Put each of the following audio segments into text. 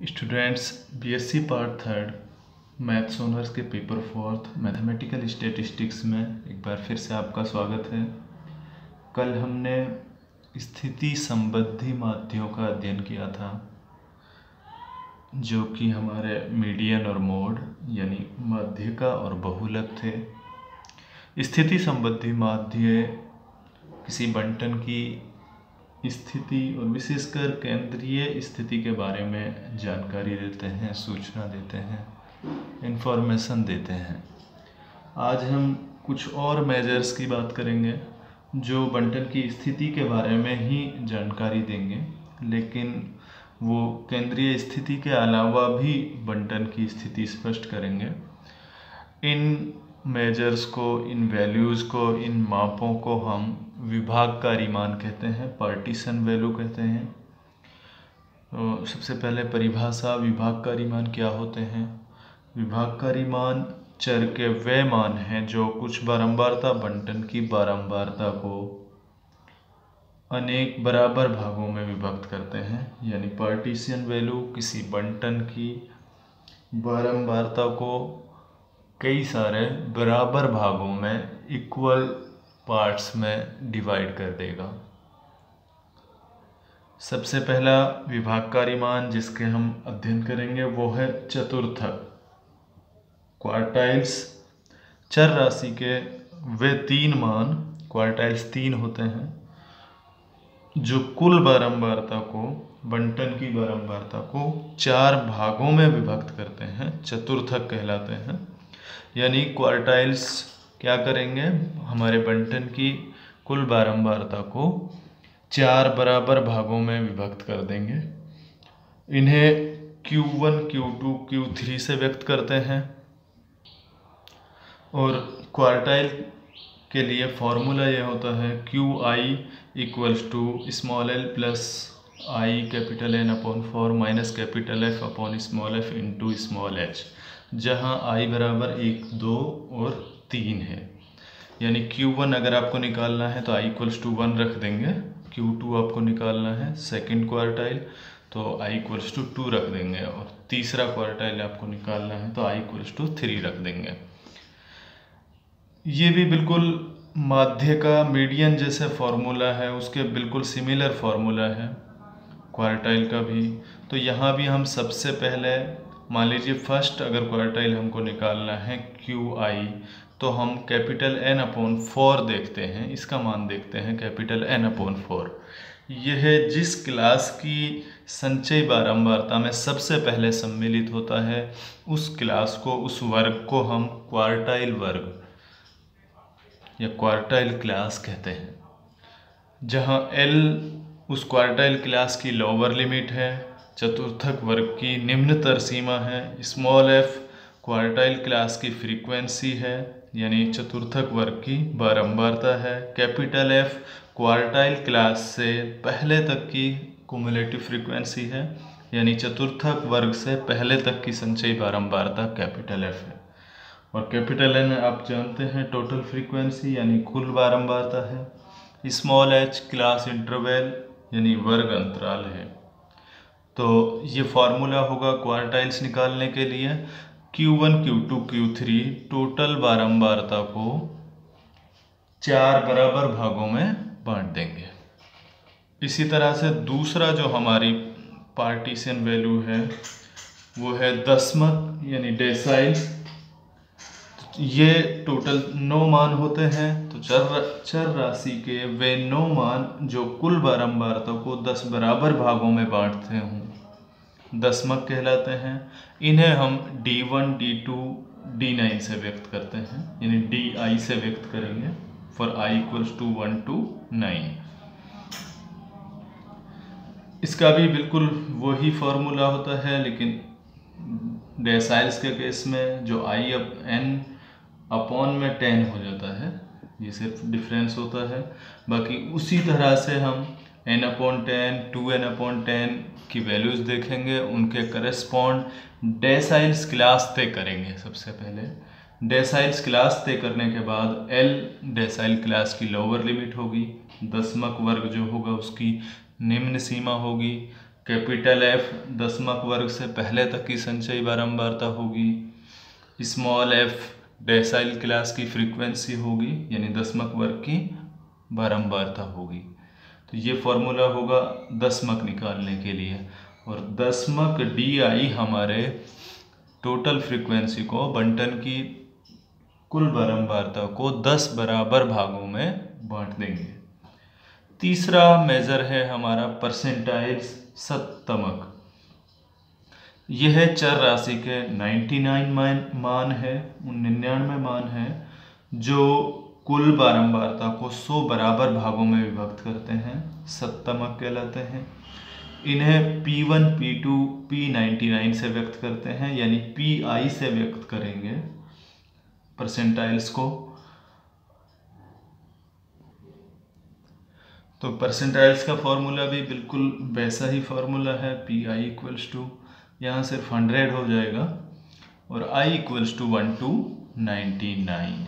Students BSc part third maths honours के paper fourth mathematical statistics में एक बार फिर से आपका स्वागत है। कल हमने स्थिति संबंधी माध्यों का अध्ययन किया था, जो कि हमारे मीडियन और मोड यानी माध्यिका और बहुलक थे। स्थिति संबंधी माध्य किसी बंटन की स्थिति और विशेषकर केंद्रीय स्थिति के बारे में जानकारी देते हैं, सूचना देते हैं, इन्फॉर्मेशन देते हैं। आज हम कुछ और मेजर्स की बात करेंगे जो बंटन की स्थिति के बारे में ही जानकारी देंगे, लेकिन वो केंद्रीय स्थिति के अलावा भी बंटन की स्थिति स्पष्ट करेंगे। इन मेजर्स को, इन वैल्यूज़ को, इन मापों को हम विभागकारी मान कहते हैं, पार्टीशन वैल्यू कहते हैं। तो सबसे पहले परिभाषा, विभागकारी मान क्या होते हैं। विभागकारी मान चर के वे मान हैं जो कुछ बारंबारता बंटन की बारंबारता को अनेक बराबर भागों में विभक्त करते हैं। यानी पार्टीशन वैल्यू किसी बंटन की बारंबारता को कई सारे बराबर भागों में, इक्वल पार्ट्स में डिवाइड कर देगा। सबसे पहला विभागकारी मान जिसके हम अध्ययन करेंगे वो है चतुर्थक। क्वार्टाइल्स चर राशि के वे तीन मान, क्वार्टाइल्स 3 होते हैं, जो कुल बारंबारता को, बंटन की बारंबारता को 4 भागों में विभक्त करते हैं, चतुर्थक कहलाते हैं। यानी क्वार्टाइल्स क्या करेंगे, हमारे बंटन की कुल बारंबारता को 4 बराबर भागों में विभक्त कर देंगे। इन्हें Q1, Q2, Q3 से व्यक्त करते हैं। और क्वार्टाइल के लिए फॉर्मूला यह होता है QI equals to small l plus I capital N upon 4 minus capital F upon small f into small h, जहाँ I बराबर 1, 2 और 3 है। यानी Q1 अगर आपको निकालना है तो I इक्वल्स टू 1 रख देंगे, Q2 आपको निकालना है सेकंड क्वार्टाइल तो I इक्वल्स टू 2 रख देंगे, और तीसरा क्वार्टाइल आपको निकालना है तो I इक्वल्स टू 3 रख देंगे। ये भी बिल्कुल माध्य का मीडियन जैसे फॉर्मूला है, उसके बिल्कुल सिमिलर फॉर्मूला है क्वार्टाइल का भी। तो यहाँ भी हम सबसे पहले मान लीजिए फर्स्ट अगर क्वार्टाइल हमको निकालना है QI, तो हम कैपिटल N अपॉन 4 देखते हैं, इसका मान देखते हैं कैपिटल N अपॉन 4। यह जिस क्लास की संचयी बारंबारता में सबसे पहले सम्मिलित होता है, उस क्लास को, उस वर्ग को हम क्वार्टाइल वर्ग या क्वार्टाइल क्लास कहते हैं। जहाँ L उस क्वार्टाइल क्लास की लोअर लिमिट है, चतुर्थक वर्ग की निम्नतर सीमा है, स्मॉल f क्वार्टाइल क्लास की फ्रीक्वेंसी है यानी चतुर्थक वर्ग की बारंबारता है, कैपिटल F क्वार्टाइल क्लास से पहले तक की कुमुलेटिव फ्रीक्वेंसी है यानी चतुर्थक वर्ग से पहले तक की संचयी बारंबारता कैपिटल F है, और कैपिटल N आप जानते हैं टोटल फ्रीक्वेंसी यानी कुल बारंबारता है। स्मॉल h क्लास इंटरवल यानी वर्ग अंतराल है। तो ये फॉर्मूला होगा क्वार्टाइल्स निकालने के लिए, Q1, Q2, Q3 टोटल बारंबारता को 4 बराबर भागों में बांट देंगे। इसी तरह से दूसरा जो हमारी पार्टीशन वैल्यू है वो है दशमक यानी डेसाइल। ये टोटल 9 मान होते हैं, तो चर राशि के वे 9 मान जो कुल बारंबारता को 10 बराबर भागों में बांटते हों, दशमक कहलाते हैं। इन्हें हम D1, D2, D9 से व्यक्त करते हैं, यानी DI से व्यक्त करेंगे for I equals to 1 to 9। इसका भी बिल्कुल वही फॉर्मूला होता है, लेकिन डेसाइल्स के केस में जो I N अपॉन में 10 हो जाता है, ये सिर्फ डिफरेंस होता है। बाकी उसी तरह से हम N अपॉन 10, 2N अपॉन 10 की वैल्यूज़ देखेंगे, उनके करस्पॉन्ड डेसाइल्स क्लास तय करेंगे। सबसे पहले डेसाइल्स क्लास तय करने के बाद L डेसाइल क्लास की लोअर लिमिट होगी, दशमक वर्ग जो होगा उसकी निम्न सीमा होगी, कैपिटल एफ दशमक वर्ग से पहले तक की संचयी बारंबारता होगी। स्मॉल एफ डेसाइल क्लास की फ्रीक्वेंसी होगी, यानी दशमक वर्ग की बारंबारता होगी। तो ये फॉर्मूला होगा दशमक निकालने के लिए। और दशमक डी आई हमारे टोटल फ्रीक्वेंसी को, बंटन की कुल बारंबारता को 10 बराबर भागों में बांट देंगे। तीसरा मेजर है हमारा परसेंटाइल शतमक। यह चर राशि के 99 मान है, 99 मान है, जो कुल बारंबारता को 100 बराबर भागों में विभक्त करते हैं, शतमक कहलाते हैं। इन्हें P1, P2, P99 से व्यक्त करते हैं, यानी PI से व्यक्त करेंगे परसेंटाइल्स को। तो परसेंटाइल्स का फॉर्मूला भी बिल्कुल वैसा ही फॉर्मूला है, PI इक्वल्स टू, यहाँ सिर्फ 100 हो जाएगा, और I इक्वल्स टू 1 to 99,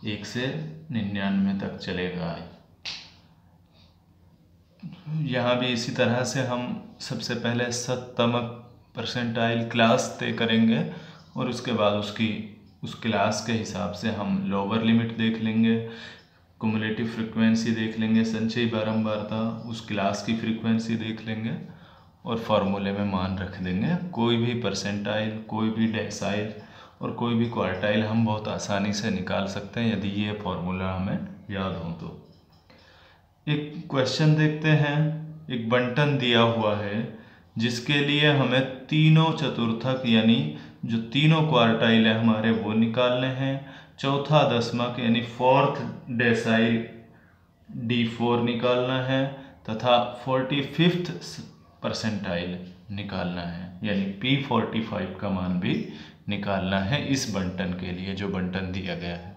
1 से 99 तक चलेगा। यहाँ भी इसी तरह से हम सबसे पहले शतमक परसेंटाइल क्लास तय करेंगे, और उसके बाद उस क्लास के हिसाब से हम लोअर लिमिट देख लेंगे, कुमुलेटिव फ्रीक्वेंसी देख लेंगे, संचयी बारंबारता, उस क्लास की फ्रीक्वेंसी देख लेंगे, और फार्मूले में मान रख देंगे। कोई भी परसेंटाइल, कोई भी डेसाइल और कोई भी क्वार्टाइल हम बहुत आसानी से निकाल सकते हैं यदि ये फार्मूला हमें याद हो तो। एक क्वेश्चन देखते हैं। एक बंटन दिया हुआ है जिसके लिए हमें तीनों चतुर्थक यानी जो तीनों क्वार्टाइल है हमारे वो निकालने हैं। चौथा दशमक यानी फोर्थ डेसाइल D4 निकालना है, तथा 45th परसेंटाइल निकालना है, यानी P45 का मान भी निकालना है इस बंटन के लिए जो बंटन दिया गया है।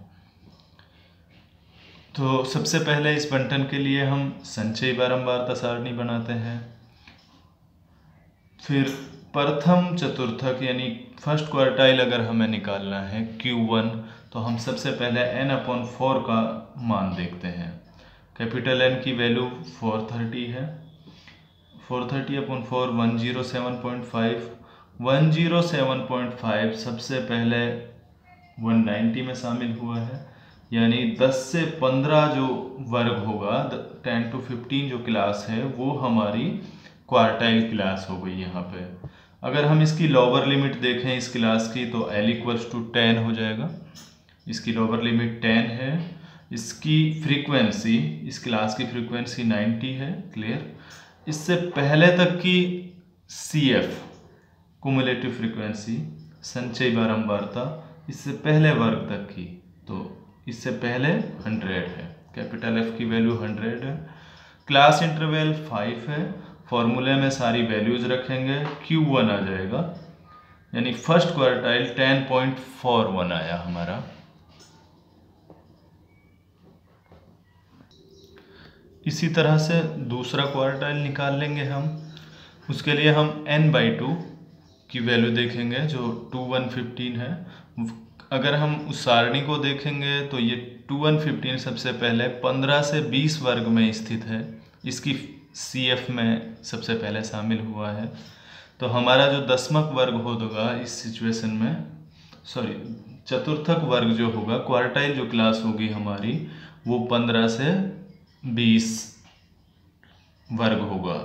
तो सबसे पहले इस बंटन के लिए हम संचयी बारंबारता सारणी बनाते हैं। फिर प्रथम चतुर्थक यानी फर्स्ट क्वार्टाइल अगर हमें निकालना है Q1, तो हम सबसे पहले n/4 का मान देखते हैं। कैपिटल N की वैल्यू 430 है, 430/4 107.5, 107.5 सबसे पहले 190 में शामिल हुआ है, यानी 10 से 15 जो वर्ग होगा, 10 to 15 जो क्लास है वो हमारी क्वार्टाइल क्लास हो गई यहाँ पे। अगर हम इसकी लोअर लिमिट देखें इस क्लास की, तो L इक्वल्स टू 10 हो जाएगा। इसकी लोअर लिमिट 10 है। इसकी फ्रीक्वेंसी, इस क्लास की फ्रीक्वेंसी 90 है, क्लियर। इससे पहले तक की CF कुमुलेटिव फ्रीक्वेंसी, संचयी बारंबारता, इससे पहले वर्ग तक की, तो इससे पहले 100 है। कैपिटल F की वैल्यू 100 है। क्लास इंटरवल 5 है। फॉर्मूले में सारी वैल्यूज रखेंगे, Q1 आ जाएगा, यानी फर्स्ट क्वार्टाइल 10.41 आया हमारा। इसी तरह से दूसरा क्वार्टाइल निकाल लेंगे हम। उसके लिए हम n/2 की वैल्यू देखेंगे जो 2115 है। अगर हम उस सारणी को देखेंगे तो ये 2115 सबसे पहले 15 से 20 वर्ग में स्थित है, इसकी CF में सबसे पहले शामिल हुआ है। तो हमारा जो दशमक वर्ग होगा इस सिचुएशन में, सॉरी चतुर्थक वर्ग जो होगा, क्वार्टाइल जो क्लास होगी हमारी, वो 15 से 20 वर्ग होगा।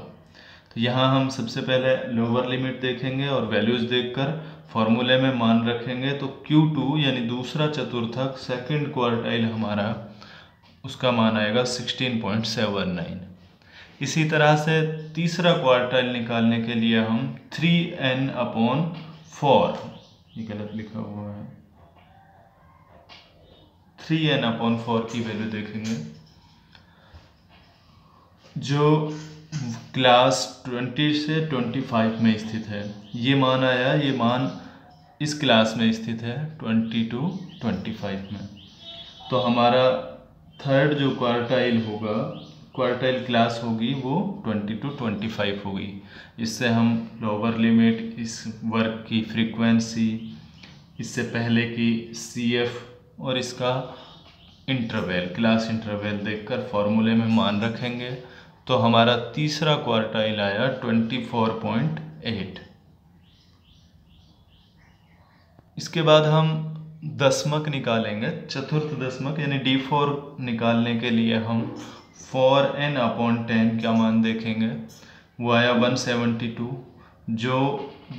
तो यहाँ हम सबसे पहले लोअर लिमिट देखेंगे और वैल्यूज देखकर फॉर्मूले में मान रखेंगे। तो Q2 यानी दूसरा चतुर्थक सेकंड क्वार्टाइल हमारा, उसका मान आएगा 16.79। इसी तरह से तीसरा क्वार्टाइल निकालने के लिए हम 3n/4, ये गलत लिखा हुआ है, 3n/4 की वैल्यू देखेंगे जो क्लास 20 से 25 में स्थित है। ये मान आया, ये मान इस क्लास में स्थित है 20 to 25 में। तो हमारा थर्ड जो क्वार्टाइल होगा, क्वार्टाइल क्लास होगी, वो 20 to 25 होगी। इससे हम लोअर लिमिट, इस वर्ग की फ्रीक्वेंसी, इससे पहले की CF और इसका इंटरवल, क्लास इंटरवल देखकर फॉर्मूले में मान रखेंगे तो हमारा तीसरा क्वार्टाइल आया 24.8। इसके बाद हम दशमक निकालेंगे, चतुर्थ दशमक यानी D4 निकालने के लिए हम 4n/10 क्या मान देखेंगे। वो आया 172, जो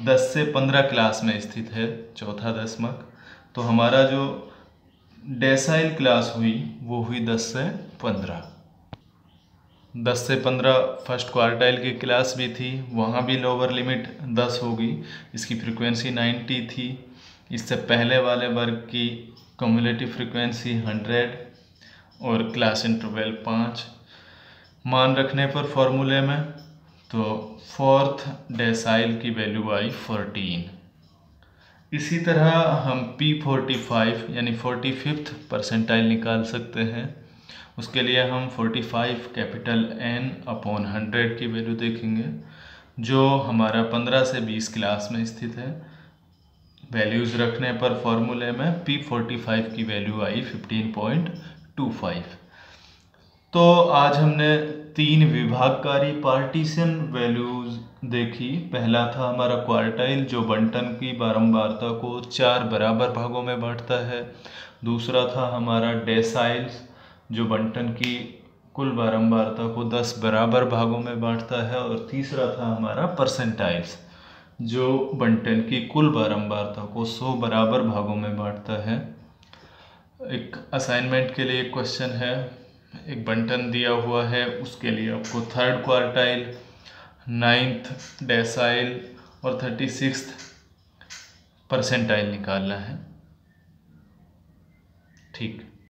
10 से 15 क्लास में स्थित है, चौथा दशमक। तो हमारा जो डेसाइल क्लास हुई वो हुई 10 से 15। 10 से 15 फर्स्ट क्वार्टाइल की क्लास भी थी, वहाँ भी लोअर लिमिट 10 होगी। इसकी फ्रीक्वेंसी 90 थी। इससे पहले वाले वर्ग की क्युमुलेटिव फ्रीक्वेंसी 100 और क्लास इंटरवल 5 मान रखने पर फॉर्मूले में, तो फोर्थ डेसाइल की वैल्यू आई 14। इसी तरह हम P45 यानी 45th परसेंटाइल निकाल सकते हैं। उसके लिए हम 45 कैपिटल N/100 की वैल्यू देखेंगे, जो हमारा 15 से 20 क्लास में स्थित है। वैल्यूज़ रखने पर फॉर्मूले में P45 की वैल्यू आई 15.25। तो आज हमने 3 विभागकारी पार्टीशन वैल्यूज देखी। पहला था हमारा क्वार्टाइल, जो बंटन की बारंबारता को 4 बराबर भागों में बांटता है। दूसरा था हमारा डेसाइल्स, जो बंटन की कुल बारंबारता को 10 बराबर भागों में बांटता है। और तीसरा था हमारा परसेंटाइल्स, जो बंटन की कुल बारंबारता को 100 बराबर भागों में बांटता है। एक असाइनमेंट के लिए एक क्वेश्चन है, एक बंटन दिया हुआ है, उसके लिए आपको थर्ड क्वार्टाइल, 9th डेसाइल और 36th परसेंटाइल निकालना है। ठीक।